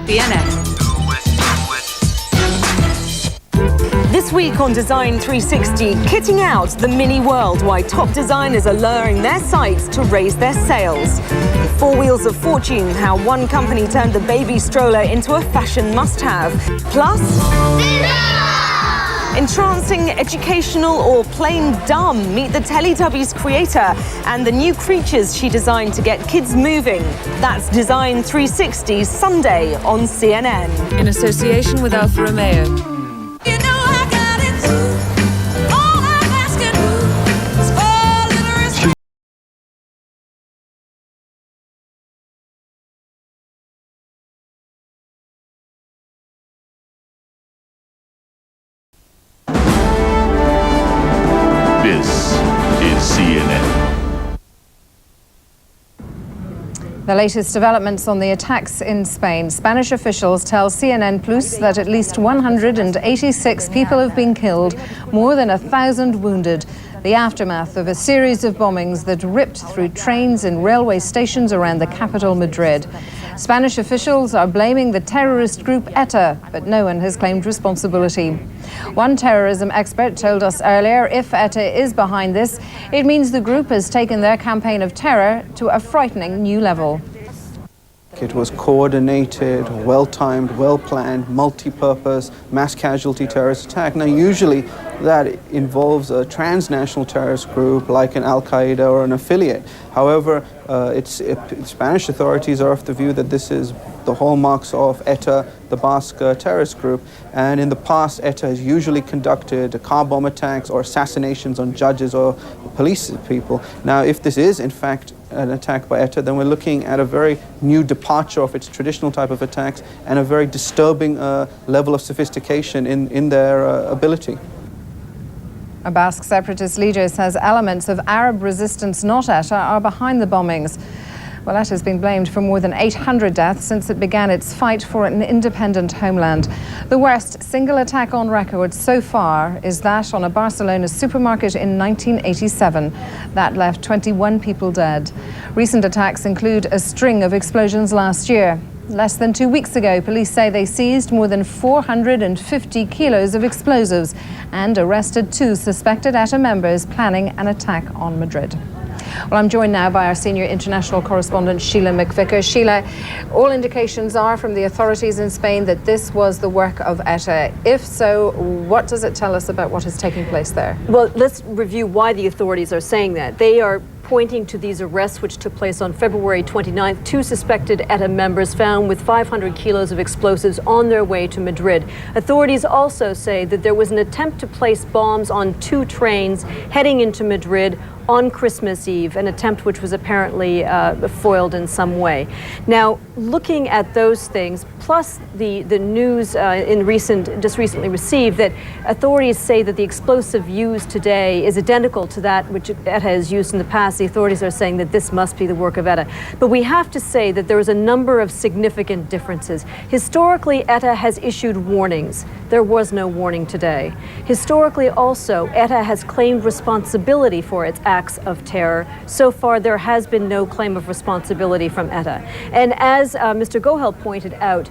CNN. This week on Design 360, kitting out the mini world, why top designers are lowering their sights to raise their sales. Four Wheels of Fortune, how one company turned the baby stroller into a fashion must-have. Plus, entrancing, educational or plain dumb, meet the Teletubbies creator and the new creatures she designed to get kids moving. That's Design 360, Sunday on CNN. In association with Alfa Romeo. This is CNN. The latest developments on the attacks in Spain. Spanish officials tell CNN Plus that at least 186 people have been killed, more than 1,000 wounded. The aftermath of a series of bombings that ripped through trains and railway stations around the capital, Madrid. Spanish officials are blaming the terrorist group ETA, but no one has claimed responsibility. One terrorism expert told us earlier if ETA is behind this, it means the group has taken their campaign of terror to a frightening new level. It was coordinated, well-timed, well-planned, multi-purpose, mass casualty terrorist attack. Now, usually that involves a transnational terrorist group like an Al-Qaeda or an affiliate. However, Spanish authorities are of the view that this is the hallmarks of ETA, the Basque terrorist group. And in the past, ETA has usually conducted car bomb attacks or assassinations on judges or police people. Now, if this is, in fact, an attack by ETA, then we're looking at a very new departure of its traditional type of attacks and a very disturbing level of sophistication in their ability. A Basque separatist leader says elements of Arab resistance, not ETA, are behind the bombings. Well, ETA has been blamed for more than 800 deaths since it began its fight for an independent homeland. The worst single attack on record so far is that on a Barcelona supermarket in 1987. That left 21 people dead. Recent attacks include a string of explosions last year. Less than 2 weeks ago, police say they seized more than 450 kilos of explosives and arrested 2 suspected ETA members planning an attack on Madrid. Well, I'm joined now by our senior international correspondent, Sheila McVicker. Sheila, all indications are from the authorities in Spain that this was the work of ETA. If so, what does it tell us about what is taking place there? Well, let's review why the authorities are saying that. They are pointing to these arrests which took place on February 29th. 2 suspected ETA members found with 500 kilos of explosives on their way to Madrid. Authorities also say that there was an attempt to place bombs on 2 trains heading into Madrid on Christmas Eve, an attempt which was apparently foiled in some way. Now, looking at those things, plus the news just recently received that authorities say that the explosive used today is identical to that which ETA has used in the past. The authorities are saying that this must be the work of ETA. But we have to say that there is a number of significant differences. Historically, ETA has issued warnings. There was no warning today. Historically also, ETA has claimed responsibility for its acts of terror. So far, there has been no claim of responsibility from ETA. And as Mr. Gohel pointed out,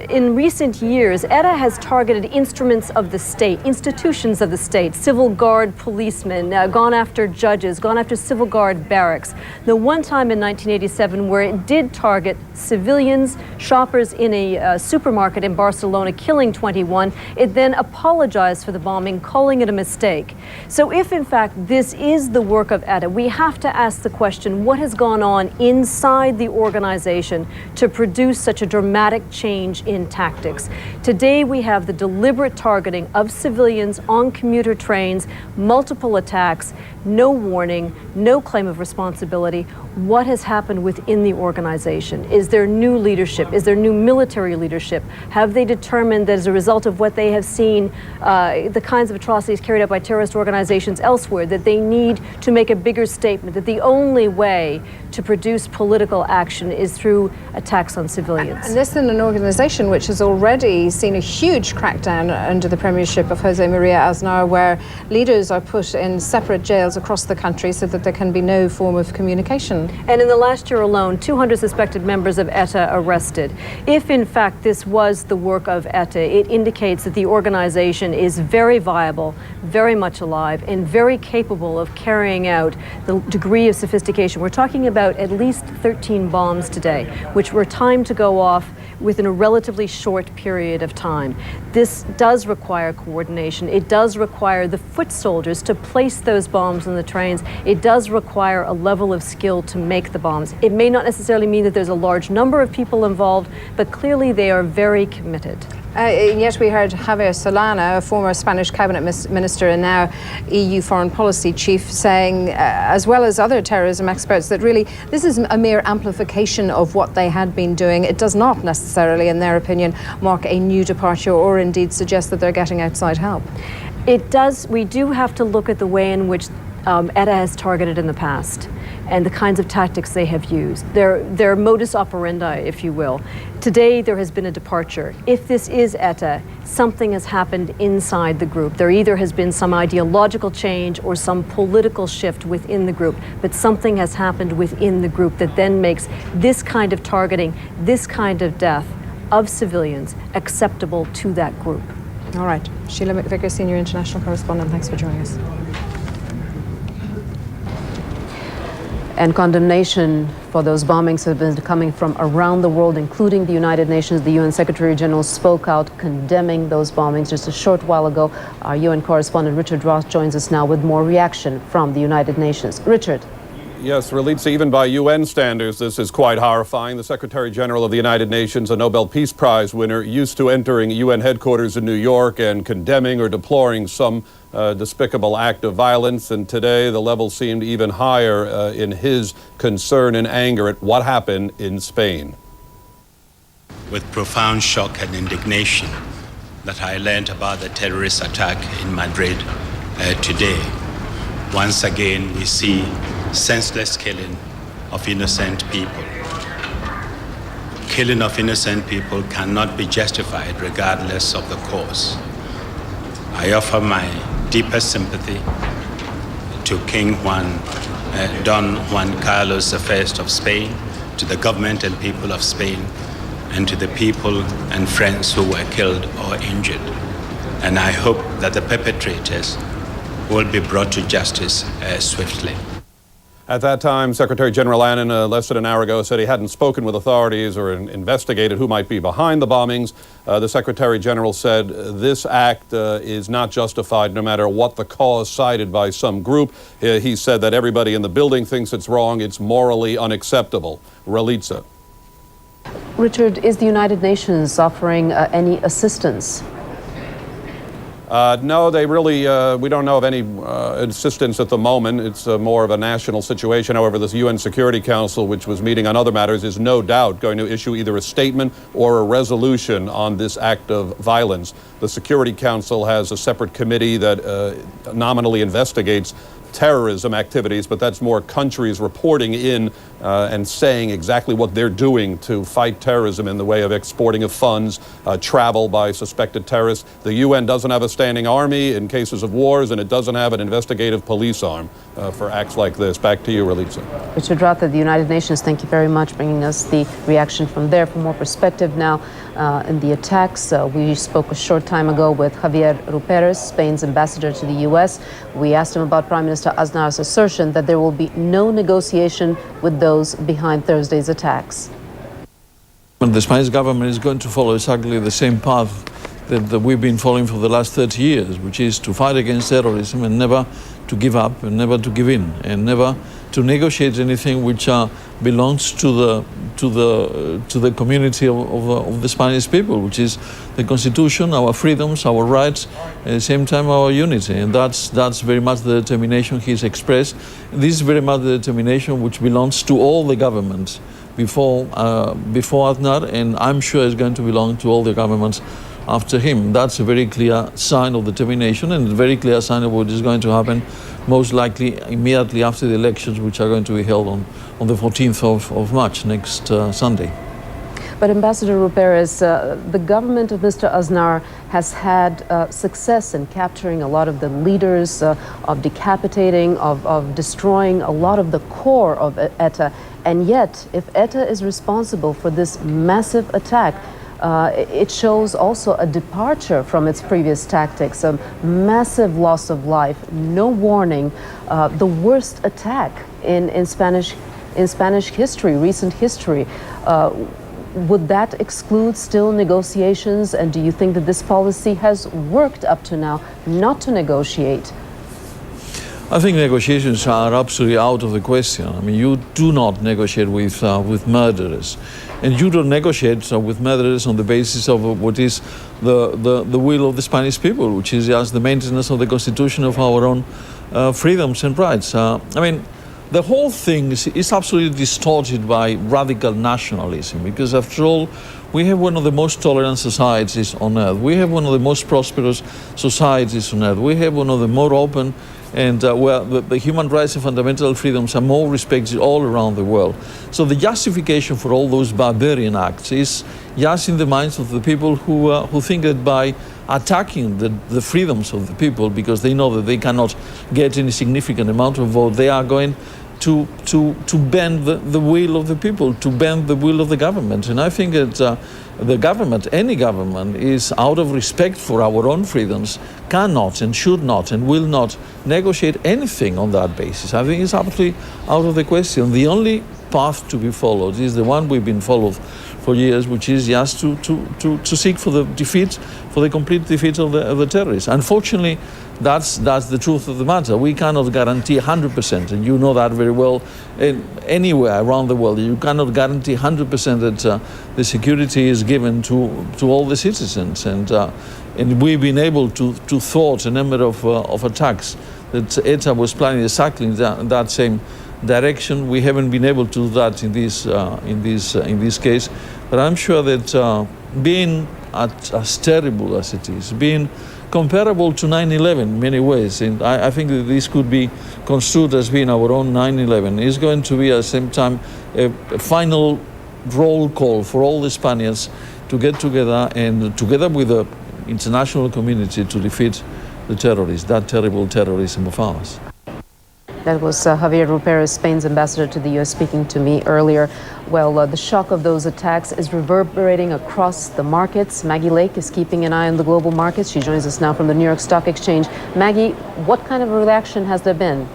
in recent years, ETA has targeted instruments of the state, institutions of the state, civil guard policemen, gone after judges, gone after civil guard barracks. The one time in 1987 where it did target civilians, shoppers in a supermarket in Barcelona, killing 21, it then apologized for the bombing, calling it a mistake. So if in fact this is the work of ETA, we have to ask the question, what has gone on inside the organization to produce such a dramatic change in tactics? Today we have the deliberate targeting of civilians on commuter trains, multiple attacks, no warning, no claim of responsibility. What has happened within the organization? Is there new leadership? Is there new military leadership? Have they determined that as a result of what they have seen, the kinds of atrocities carried out by terrorist organizations elsewhere, that they need to make a bigger statement, that the only way to produce political action is through attacks on civilians? And this in an organization which has already seen a huge crackdown under the premiership of Jose Maria Aznar, where leaders are put in separate jails across the country so that there can be no form of communication. And in the last year alone, 200 suspected members of ETA arrested. If in fact this was the work of ETA, it indicates that the organization is very viable, very much alive, and very capable of carrying out the degree of sophistication. We're talking about at least 13 bombs today, which were timed to go off within a relatively short period of time. This does require coordination. It does require the foot soldiers to place those bombs on the trains. It does require a level of skill to make the bombs. It may not necessarily mean that there's a large number of people involved, but clearly they are very committed. And yet we heard Javier Solana, a former Spanish cabinet minister and now EU foreign policy chief, saying, as well as other terrorism experts, that really this is a mere amplification of what they had been doing. It does not necessarily, in their opinion, mark a new departure or indeed suggest that they're getting outside help. It does. We do have to look at the way in which ETA has targeted in the past and the kinds of tactics they have used, their modus operandi, if you will. Today, there has been a departure. If this is ETA, something has happened inside the group. There either has been some ideological change or some political shift within the group, but something has happened within the group that then makes this kind of targeting, this kind of death of civilians acceptable to that group. All right. Sheila McVicker, Senior International Correspondent, thanks for joining us. And condemnation for those bombings have been coming from around the world, including the United Nations. The UN Secretary General spoke out condemning those bombings just a short while ago. Our UN correspondent Richard Roth joins us now with more reaction from the United Nations. Richard. Yes, Relitza, even by UN standards, this is quite horrifying. The Secretary General of the United Nations, a Nobel Peace Prize winner, used to entering UN headquarters in New York and condemning or deploring some despicable act of violence. And today, the level seemed even higher in his concern and anger at what happened in Spain. With profound shock and indignation that I learned about the terrorist attack in Madrid today. Once again, we see senseless killing of innocent people. Killing of innocent people cannot be justified regardless of the cause. I offer my deepest sympathy to King Don Juan Carlos I of Spain, to the government and people of Spain, and to the people and friends who were killed or injured. And I hope that the perpetrators will be brought to justice swiftly. At that time, Secretary General Annan, less than an hour ago, said he hadn't spoken with authorities or investigated who might be behind the bombings. The Secretary General said this act is not justified no matter what the cause cited by some group. He said that everybody in the building thinks it's wrong, it's morally unacceptable. Relitza. Richard, is the United Nations offering any assistance? No, they really, we don't know of any assistance at the moment. It's more of a national situation. However, this UN Security Council, which was meeting on other matters, is no doubt going to issue either a statement or a resolution on this act of violence. The Security Council has a separate committee that nominally investigates terrorism activities, but that's more countries reporting in and saying exactly what they're doing to fight terrorism in the way of exporting of funds, travel by suspected terrorists. The UN doesn't have a standing army in cases of wars, and it doesn't have an investigative police arm for acts like this. Back to you, Relitza. Richard Roth of the United Nations, thank you very much, bringing us the reaction from there. For more perspective now in the attacks, we spoke a short time ago with Javier Ruperes, Spain's ambassador to the US. We asked him about Prime Minister Aznar's assertion that there will be no negotiation with those behind Thursday's attacks. The Spanish government is going to follow exactly the same path that we've been following for the last 30 years, which is to fight against terrorism and never to give up and never to give in and never to negotiate anything which belongs to the community of the Spanish people, which is the Constitution, our freedoms, our rights, at the same time our unity. And that's very much the determination he's expressed. This is very much the determination which belongs to all the governments before Aznar, and I'm sure it's going to belong to all the governments after him. That's a very clear sign of determination and a very clear sign of what is going to happen most likely immediately after the elections, which are going to be held on the 14th of March, next Sunday. But Ambassador Ruperez, the government of Mr. Aznar has had success in capturing a lot of the leaders, of decapitating, of destroying a lot of the core of ETA. And yet, if ETA is responsible for this massive attack, it shows also a departure from its previous tactics, a massive loss of life, no warning, the worst attack in Spanish history, recent history. Would that exclude still negotiations? And do you think that this policy has worked up to now not to negotiate? I think negotiations are absolutely out of the question. I mean, you do not negotiate with murderers. And you don't negotiate with murderers on the basis of what is the will of the Spanish people, which is just the maintenance of the constitution of our own freedoms and rights. I mean, the whole thing is absolutely distorted by radical nationalism, because after all, we have one of the most tolerant societies on earth. We have one of the most prosperous societies on earth. We have one of the more open and where the human rights and fundamental freedoms are more respected all around the world. So the justification for all those barbarian acts is just in the minds of the people who think that by attacking the freedoms of the people, because they know that they cannot get any significant amount of vote, they are going to bend the will of the people, to bend the will of the government. And I think that the government, any government, is out of respect for our own freedoms, cannot and should not and will not negotiate anything on that basis. I think it's absolutely out of the question. The only path to be followed is the one we've been followed for years, which is just to seek for the complete defeat of the terrorists. Unfortunately, that's the truth of the matter. We cannot guarantee 100%, and you know that very well, anywhere around the world. You cannot guarantee 100% that the security is given to all the citizens. And we've been able to thwart a number of attacks that ETA was planning exactly in that same direction. We haven't been able to do that in this case, but I'm sure that being as terrible as it is, being comparable to 9/11 in many ways, and I think that this could be construed as being our own 9/11, is going to be at the same time a final roll call for all the Spaniards to get together and together with the international community to defeat the terrorists, that terrible terrorism of ours. That was Javier Ruperez, Spain's ambassador to the U.S., speaking to me earlier. Well, the shock of those attacks is reverberating across the markets. Maggie Lake is keeping an eye on the global markets. She joins us now from the New York Stock Exchange. Maggie, what kind of a reaction has there been?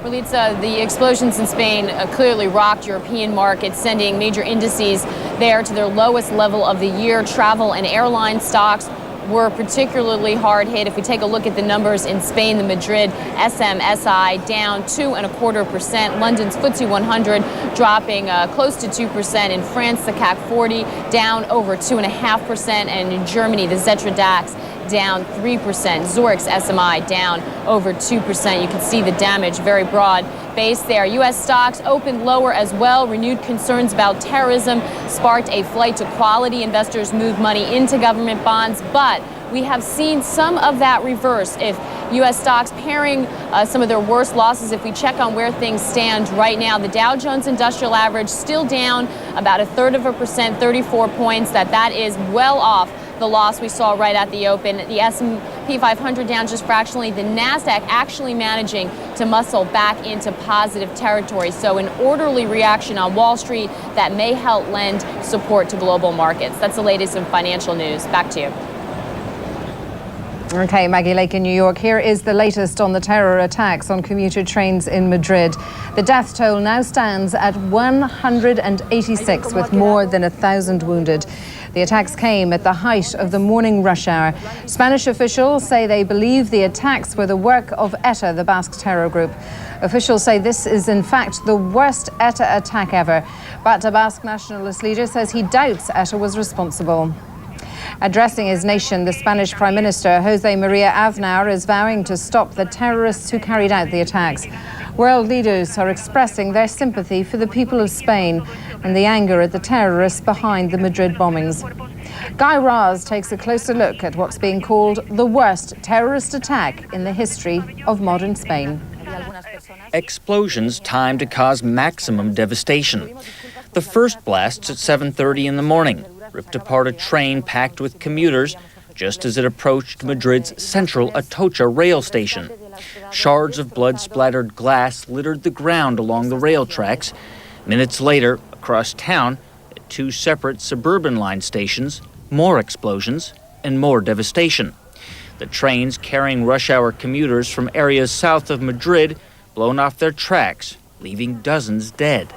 Well, the explosions in Spain clearly rocked European markets, sending major indices there to their lowest level of the year. Travel and airline stocks were particularly hard hit. If we take a look at the numbers in Spain, the Madrid SMSI down 2.25%. London's FTSE 100 dropping close to 2%. In France, the CAC 40 down over 2.5%. And in Germany, the Xetra DAX down 3%. Zurich's SMI down over 2%. You can see the damage, very broad base there. U.S. stocks opened lower as well. Renewed concerns about terrorism sparked a flight to quality. Investors moved money into government bonds, but we have seen some of that reverse. If U.S. stocks pairing some of their worst losses, if we check on where things stand right now, the Dow Jones Industrial Average still down about 0.33%, 34 points. That is well off the loss we saw right at the open. The S&P 500 down just fractionally. The NASDAQ actually managing to muscle back into positive territory. So an orderly reaction on Wall Street that may help lend support to global markets. That's the latest in financial news. Back to you. Okay, Maggie Lake in New York. Here is the latest on the terror attacks on commuter trains in Madrid. The death toll now stands at 186, with more than 1,000 wounded. The attacks came at the height of the morning rush hour. Spanish officials say they believe the attacks were the work of ETA, the Basque terror group. Officials say this is in fact the worst ETA attack ever. But a Basque nationalist leader says he doubts ETA was responsible. Addressing his nation, the Spanish Prime Minister, José María Aznar, is vowing to stop the terrorists who carried out the attacks. World leaders are expressing their sympathy for the people of Spain and the anger at the terrorists behind the Madrid bombings. Guy Raz takes a closer look at what's being called the worst terrorist attack in the history of modern Spain. Explosions timed to cause maximum devastation. The first blasts at 7:30 in the morning ripped apart a train packed with commuters just as it approached Madrid's central Atocha rail station. Shards of blood-splattered glass littered the ground along the rail tracks. Minutes later, across town, at two separate suburban line stations, more explosions and more devastation. The trains carrying rush-hour commuters from areas south of Madrid blown off their tracks, leaving dozens dead.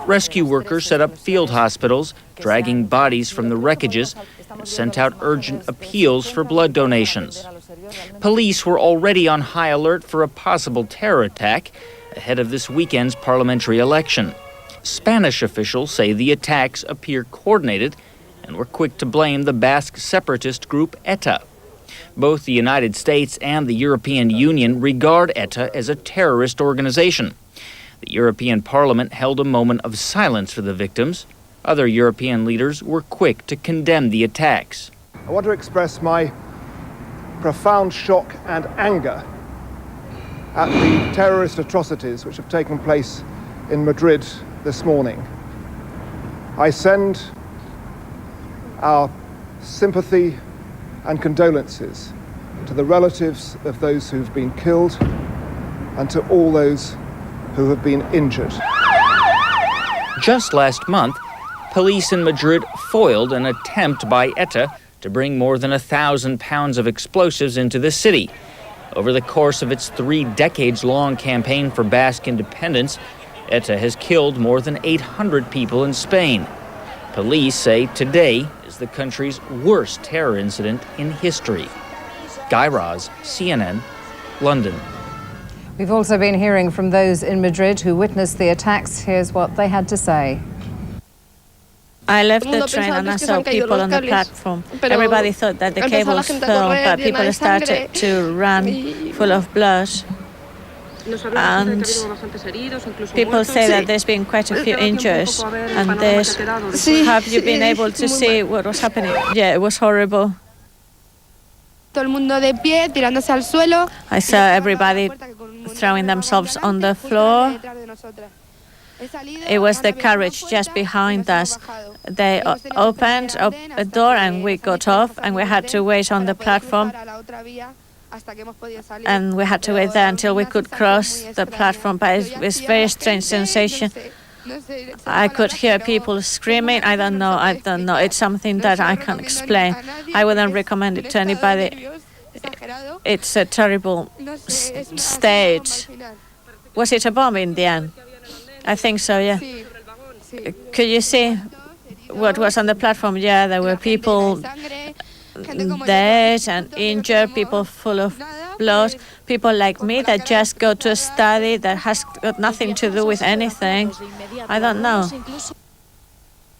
Rescue workers set up field hospitals, dragging bodies from the wreckages, and sent out urgent appeals for blood donations. Police were already on high alert for a possible terror attack ahead of this weekend's parliamentary election. Spanish officials say the attacks appear coordinated and were quick to blame the Basque separatist group ETA. Both the United States and the European Union regard ETA as a terrorist organization. The European Parliament held a moment of silence for the victims. Other European leaders were quick to condemn the attacks. I want to express my profound shock and anger at the terrorist atrocities which have taken place in Madrid this morning. I send our sympathy and condolences to the relatives of those who've been killed and to all those who have been injured. Just last month, police in Madrid foiled an attempt by ETA to bring more than 1,000 pounds of explosives into the city. Over the course of its 3 decades-long campaign for Basque independence, ETA has killed more than 800 people in Spain. Police say today is the country's worst terror incident in history. Guy Raz, CNN, London. We've also been hearing from those in Madrid who witnessed the attacks. Here's what they had to say. I left the train and I saw people on the platform. Everybody thought that the cables fell, but people started to run full of blood. And people say that there's been quite a few injuries. And have you been able to see what was happening? Yeah, it was horrible. I saw everybody throwing themselves on the floor. It was the carriage just behind us. They opened up a door and we got off and we had to wait on the platform. And we had to wait there until we could cross the platform. But it was a very strange sensation. I could hear people screaming. I don't know. It's something that I can't explain. I wouldn't recommend it to anybody. It's a terrible state. Was it a bomb in the end? I think so, yeah. Could you see what was on the platform? Yeah, there were people dead and injured, people full of blood, people like me that just go to a study that has got nothing to do with anything. I don't know.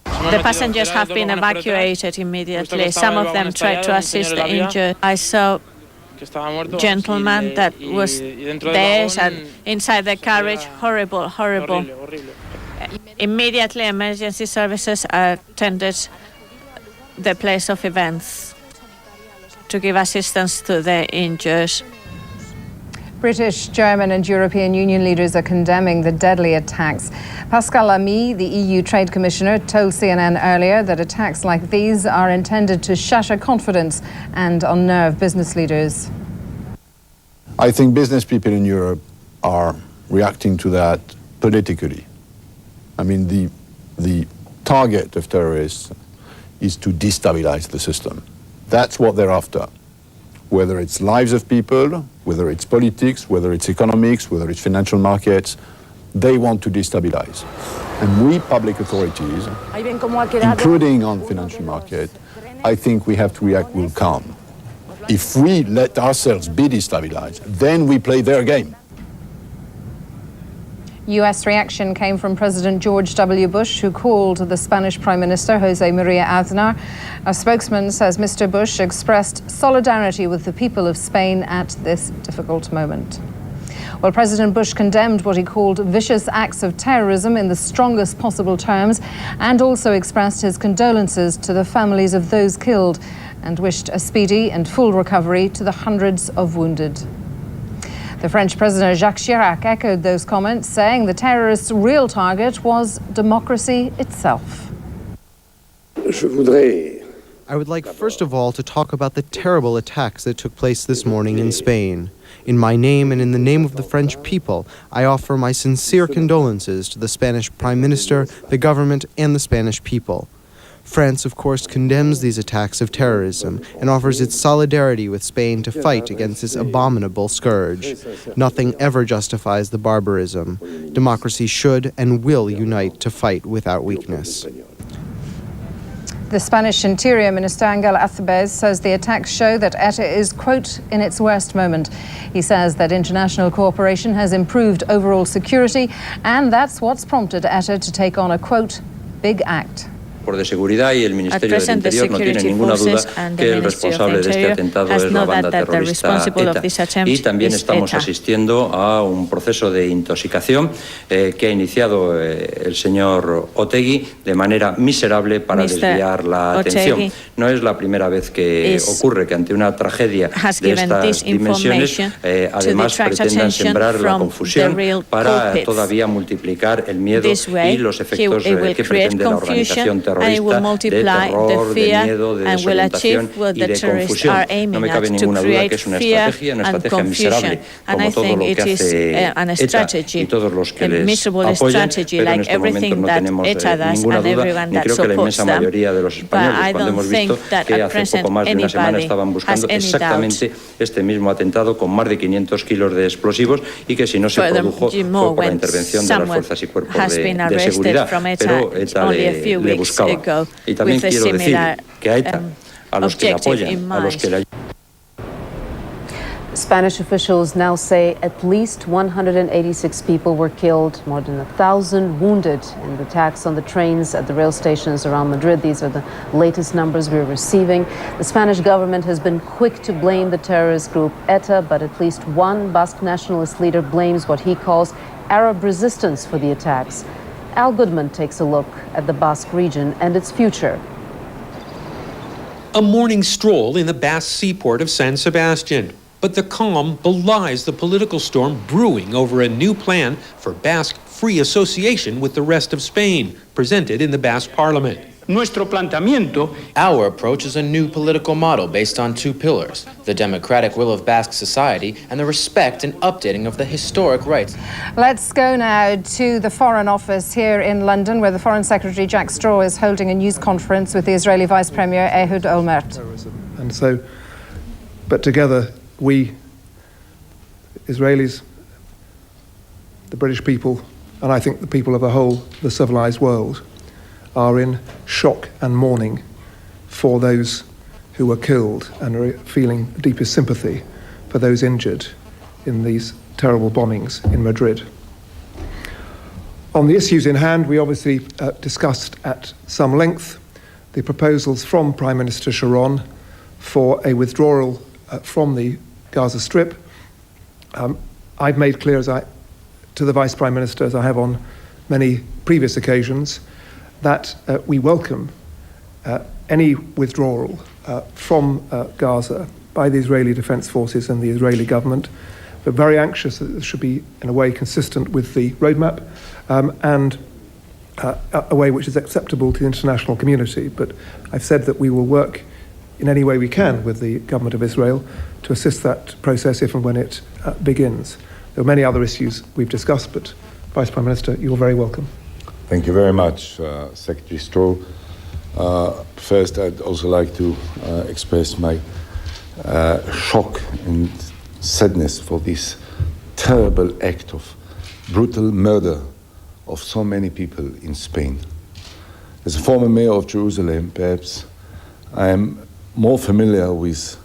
The passengers have been evacuated immediately. Some of them tried to assist the injured. I saw a gentleman that was dead and inside the carriage. Horrible, horrible. Immediately, emergency services attended the place of events to give assistance to the injured. British, German and European Union leaders are condemning the deadly attacks. Pascal Lamy, the EU Trade Commissioner, told CNN earlier that attacks like these are intended to shatter confidence and unnerve business leaders. I think business people in Europe are reacting to that politically. I mean, the target of terrorists is to destabilize the system. That's what they're after. Whether it's lives of people, whether it's politics, whether it's economics, whether it's financial markets, they want to destabilize. And we, public authorities, including on financial market, I think we have to react with calm. If we let ourselves be destabilized, then we play their game. U.S. reaction came from President George W. Bush, who called the Spanish Prime Minister, José María Aznar. A spokesman says Mr. Bush expressed solidarity with the people of Spain at this difficult moment. Well, President Bush condemned what he called vicious acts of terrorism in the strongest possible terms and also expressed his condolences to the families of those killed and wished a speedy and full recovery to the hundreds of wounded. The French President Jacques Chirac echoed those comments, saying the terrorists' real target was democracy itself. I would like, first of all, to talk about the terrible attacks that took place this morning in Spain. In my name and in the name of the French people, I offer my sincere condolences to the Spanish Prime Minister, the government, and the Spanish people. France, of course, condemns these attacks of terrorism and offers its solidarity with Spain to fight against this abominable scourge. Nothing ever justifies the barbarism. Democracy should and will unite to fight without weakness. The Spanish Interior Minister Ángel Acebes says the attacks show that ETA is, quote, in its worst moment. He says that international cooperation has improved overall security, and that's what's prompted ETA to take on a, quote, big act. de Seguridad y el Ministerio del Interior no tiene ninguna duda que el responsable de este atentado es la banda terrorista ETA. Y también estamos asistiendo a un proceso de intoxicación que ha iniciado el señor Otegi de manera miserable para desviar la atención. No es la primera vez que ocurre que ante una tragedia de estas dimensiones además pretendan sembrar la confusión para todavía multiplicar el miedo y los efectos que pretende la organización terrorista de terror, de miedo, de desorientación y de confusión. No me cabe ninguna duda que es una estrategia miserable, como todo lo que hace ETA y todos los que les apoyan, pero en este momento no tenemos ninguna duda, ni creo que la inmensa mayoría de los españoles, cuando hemos visto que hace poco más de una semana estaban buscando exactamente este mismo atentado con más de 500 kilos de explosivos y que si no se produjo fue por la intervención de las fuerzas y cuerpos de seguridad, pero ETA le buscaba. Y también quiero decir que a ETA, a los que la apoyan, a los que la Spanish officials now say at least 186 people were killed, more than 1,000 wounded in the attacks on the trains at the rail stations around Madrid. These are the latest numbers we're receiving. The Spanish government has been quick to blame the terrorist group ETA, but at least one Basque nationalist leader blames what he calls Arab resistance for the attacks. Al Goodman takes a look at the Basque region and its future. A morning stroll in the Basque seaport of San Sebastian. But the calm belies the political storm brewing over a new plan for Basque free association with the rest of Spain, presented in the Basque parliament. Our approach is a new political model based on two pillars: the democratic will of Basque society and the respect and updating of the historic rights. Let's go now to the Foreign Office here in London, where the Foreign Secretary Jack Straw is holding a news conference with the Israeli Vice Premier Ehud Olmert. And so, but together, we, Israelis, the British people, and I think the people of the whole, the civilized world, are in shock and mourning for those who were killed and are feeling deepest sympathy for those injured in these terrible bombings in Madrid. On the issues in hand, we obviously discussed at some length the proposals from Prime Minister Sharon for a withdrawal from the Gaza Strip. I've made clear to the Vice Prime Minister, as I have on many previous occasions, that we welcome any withdrawal from Gaza by the Israeli Defense Forces and the Israeli government, but very anxious that it should be in a way consistent with the roadmap and a way which is acceptable to the international community. But I've said that we will work in any way we can with the government of Israel to assist that process if and when it begins. There are many other issues we've discussed, but Vice Prime Minister, you're very welcome. Thank you very much, Secretary Straw. First, I'd also like to express my shock and sadness for this terrible act of brutal murder of so many people in Spain. As a former mayor of Jerusalem, perhaps I am more familiar with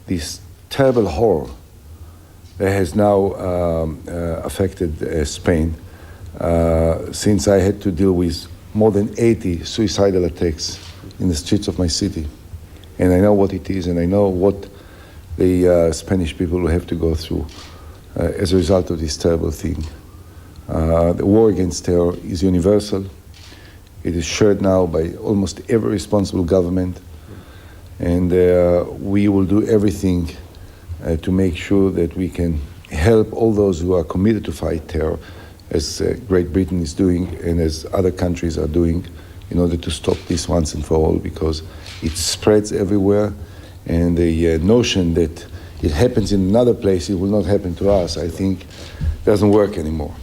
this terrible horror that has now affected Spain since I had to deal with more than 80 suicidal attacks in the streets of my city. And I know what it is, and I know what the Spanish people will have to go through as a result of this terrible thing. The war against terror is universal. It is shared now by almost every responsible government. And we will do everything to make sure that we can help all those who are committed to fight terror, as Great Britain is doing and as other countries are doing, in order to stop this once and for all, because it spreads everywhere, and the notion that it happens in another place, it will not happen to us, I think doesn't work anymore.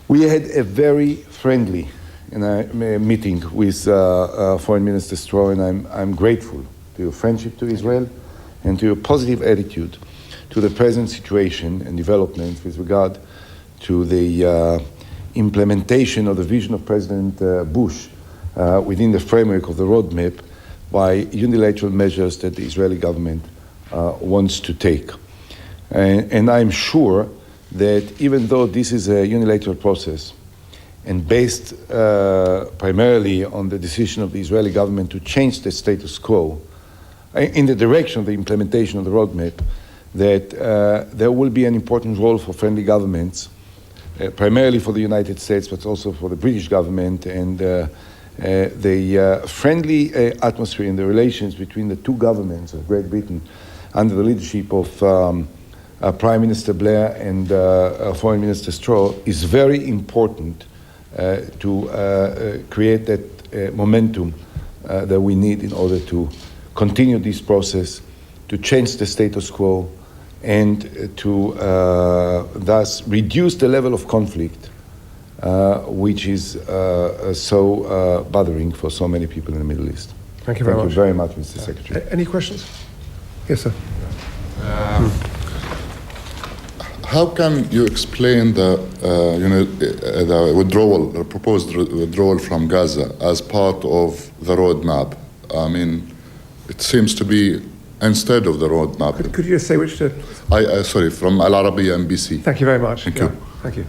We had a very friendly meeting with Foreign Minister Stroh, and I'm grateful to your friendship to Israel and to your positive attitude to the present situation and developments with regard to the implementation of the vision of President Bush within the framework of the roadmap by unilateral measures that the Israeli government wants to take. And I'm sure that even though this is a unilateral process and based primarily on the decision of the Israeli government to change the status quo in the direction of the implementation of the roadmap, that there will be an important role for friendly governments, primarily for the United States, but also for the British government, and the friendly atmosphere in the relations between the two governments of Great Britain under the leadership of Prime Minister Blair and Foreign Minister Stroh is very important to create that momentum that we need in order to continue this process, to change the status quo, and to thus reduce the level of conflict, which is so bothering for so many people in the Middle East. Thank you very much. Thank you very much, Mr. Secretary. Any questions? Yes, sir. How can you explain the withdrawal, the proposed withdrawal from Gaza as part of the roadmap? I mean, it seems to be instead of the roadmap. Could you just say which? Sorry, from Al Arabiya MBC. Thank you very much. Thank you. Thank you.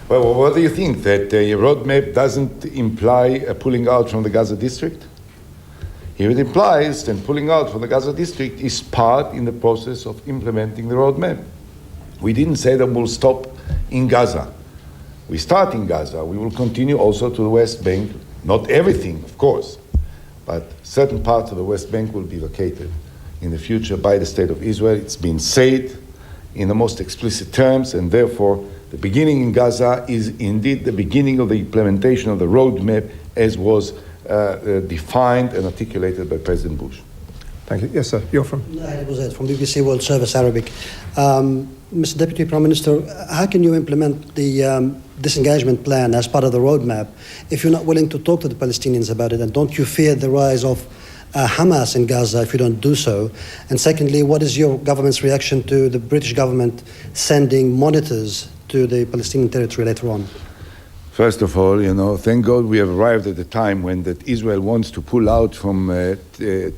Well, what do you think? That the roadmap doesn't imply pulling out from the Gaza district? If it implies, then pulling out from the Gaza district is part in the process of implementing the roadmap. We didn't say that we'll stop in Gaza. We start in Gaza. We will continue also to the West Bank. Not everything, of course, but certain parts of the West Bank will be vacated in the future by the State of Israel. It's been said in the most explicit terms, and therefore the beginning in Gaza is indeed the beginning of the implementation of the roadmap as was defined and articulated by President Bush. Thank you. Yes, sir. You're from? From BBC World Service Arabic. Mr. Deputy Prime Minister, how can you implement the disengagement plan as part of the roadmap if you're not willing to talk to the Palestinians about it? And don't you fear the rise of Hamas in Gaza if you don't do so? And secondly, what is your government's reaction to the British government sending monitors to the Palestinian territory later on? First of all, thank God we have arrived at a time when that Israel wants to pull out from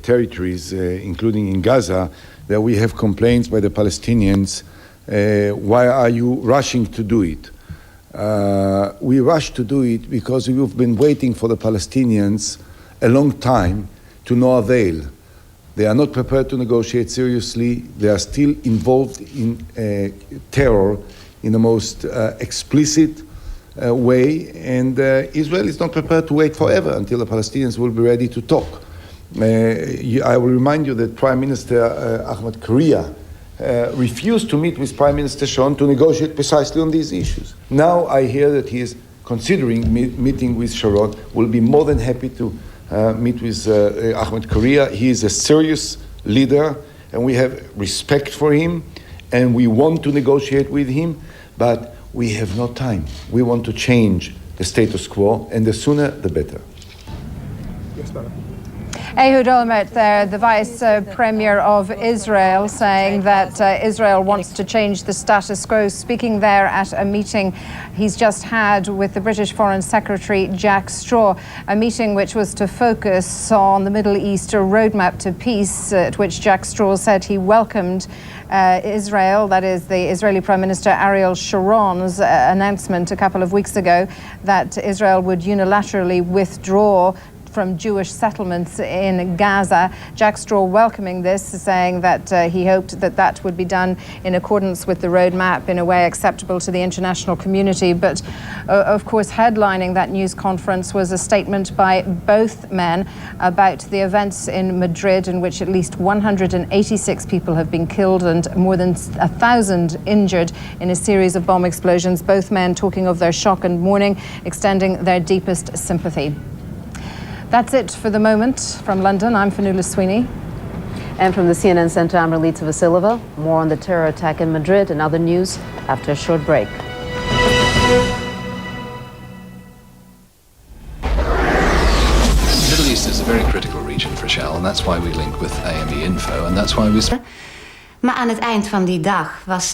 territories, including in Gaza, that we have complaints by the Palestinians. Why are you rushing to do it? We rush to do it because we've been waiting for the Palestinians a long time to no avail. They are not prepared to negotiate seriously. They are still involved in terror in the most explicit way, and Israel is not prepared to wait forever until the Palestinians will be ready to talk. I will remind you that Prime Minister Ahmed Korea refused to meet with Prime Minister Sharon to negotiate precisely on these issues. Now I hear that he is considering meeting with Sharon, will be more than happy to meet with Ahmed Korea. He is a serious leader, and we have respect for him, and we want to negotiate with him, but we have no time. We want to change the status quo, and the sooner the better. Yes, madam. Ehud Olmert there, the Vice Premier of Israel, saying that Israel wants to change the status quo, speaking there at a meeting he's just had with the British Foreign Secretary Jack Straw, a meeting which was to focus on the Middle East roadmap to peace, at which Jack Straw said he welcomed Israel, that is the Israeli Prime Minister Ariel Sharon's announcement a couple of weeks ago that Israel would unilaterally withdraw from Jewish settlements in Gaza. Jack Straw welcoming this, saying that he hoped that that would be done in accordance with the roadmap in a way acceptable to the international community. But of course, headlining that news conference was a statement by both men about the events in Madrid, in which at least 186 people have been killed and more than 1,000 injured in a series of bomb explosions. Both men talking of their shock and mourning, extending their deepest sympathy. That's it for the moment. From London, I'm Fanula Sweeney. And from the CNN Center, I'm Relita Vasilova. More on the terror attack in Madrid and other news after a short break. The Middle East is a very critical region for Shell, and that's why we link with AME Info, and that's why we... Maar aan het eind van die dag was